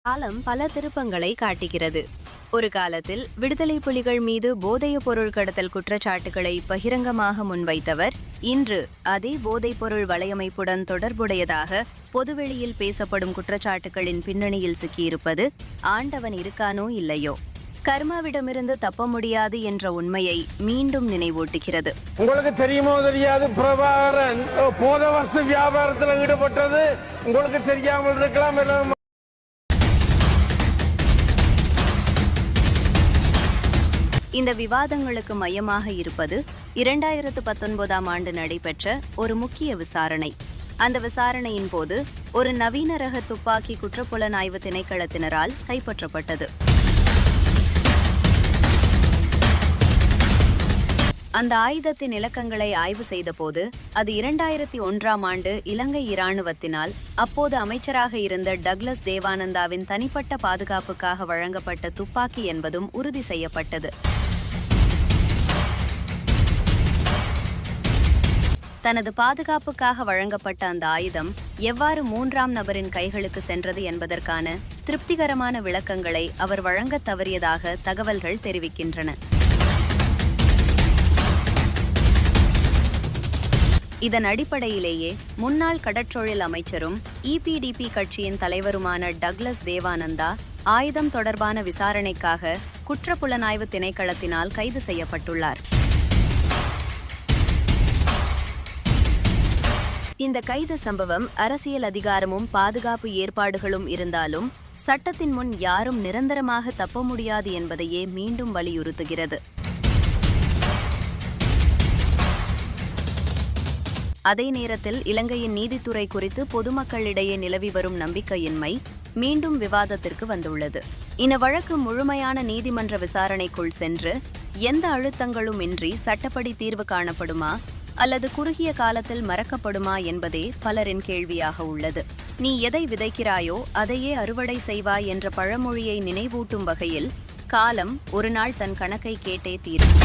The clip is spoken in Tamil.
காலம் பல திருப்பங்களை காட்டுகிறது. ஒரு காலத்தில் விடுதலை புலிகள் மீது போதைப் பொருள் கடத்தல் குற்றச்சாட்டுகளை பகிரங்கமாக முன்வைத்தவர் இன்று அதே போதைப் பொருள் வலையமைப்புடன் தொடர்புடையதாக பொதுவெளியில் பேசப்படும் குற்றச்சாட்டுகளின் பின்னணியில் சிக்கியிருப்பது ஆண்டவன் இருக்கானோ இல்லையோ கர்மாவிடமிருந்து தப்ப முடியாது என்ற உண்மையை மீண்டும் நினைவூட்டுகிறது. உங்களுக்கு தெரியுமோ தெரியாது, பிரபாகரன் போத வஸ்து வியாபாரத்தில் ஈடுபட்டது உங்களுக்கு தெரியாமல் இருக்கலாம். இந்த விவாதங்களுக்கு மையமாக இருப்பது 2019ஆம் ஆண்டு நடைபெற்ற ஒரு முக்கிய விசாரணை. அந்த விசாரணையின் போது ஒரு நவீன ரக துப்பாக்கி குற்றப்புலனாய்வு திணைக்களத்தினரால் கைப்பற்றப்பட்டது. அந்த ஆயுதத்தின் இலக்கங்களை ஆய்வு செய்தபோது அது 2001ஆம் ஆண்டு இலங்கை இராணுவத்தினால் அப்போது அமைச்சராக இருந்த டக்ளஸ் தேவானந்தாவின் தனிப்பட்ட பாதுகாப்புக்காக வழங்கப்பட்ட துப்பாக்கி என்பதும் உறுதி செய்யப்பட்டது. தனது பாதுகாப்புக்காக வழங்கப்பட்ட அந்த ஆயுதம் எவ்வாறு 3ஆம் நபரின் கைகளுக்கு சென்றது என்பதற்கான திருப்திகரமான விளக்கங்களை அவர் வழங்கத் தவறியதாக தகவல்கள் தெரிவிக்கின்றன. இதன் அடிப்படையிலேயே முன்னாள் கடற்றொழில் அமைச்சரும் EPDP கட்சியின் தலைவருமான டக்ளஸ் தேவானந்தா ஆயுதம் தொடர்பான விசாரணைக்காக குற்றப்புலனாய்வு திணைக்களத்தினால் கைது செய்யப்பட்டுள்ளார். இந்த கைது சம்பவம் அரசியல் அதிகாரமும் பாதுகாப்பு ஏற்பாடுகளும் இருந்தாலும் சட்டத்தின் முன் யாரும் நிரந்தரமாக தப்ப முடியாது என்பதையே மீண்டும் வலியுறுத்துகிறது. அதே நேரத்தில் இலங்கையின் நீதித்துறை குறித்து பொதுமக்களிடையே நிலவி வரும் நம்பிக்கையின்மை மீண்டும் விவாதத்திற்கு வந்துள்ளது. இந்த வழக்கு முழுமையான நீதிமன்ற விசாரணைக்குள் சென்று எந்த அழுத்தங்களும் இன்றி சட்டப்படி தீர்வு காணப்படுமா அல்லது குறுகிய காலத்தில் மறக்கப்படுமா என்பதே பலரின் கேள்வியாக உள்ளது. நீ எதை விதைக்கிறாயோ அதையே அறுவடை செய்வாய் என்ற பழமொழியை நினைவூட்டும் வகையில் காலம் ஒரு நாள் தன் கணக்கை கேட்டே தீரும்.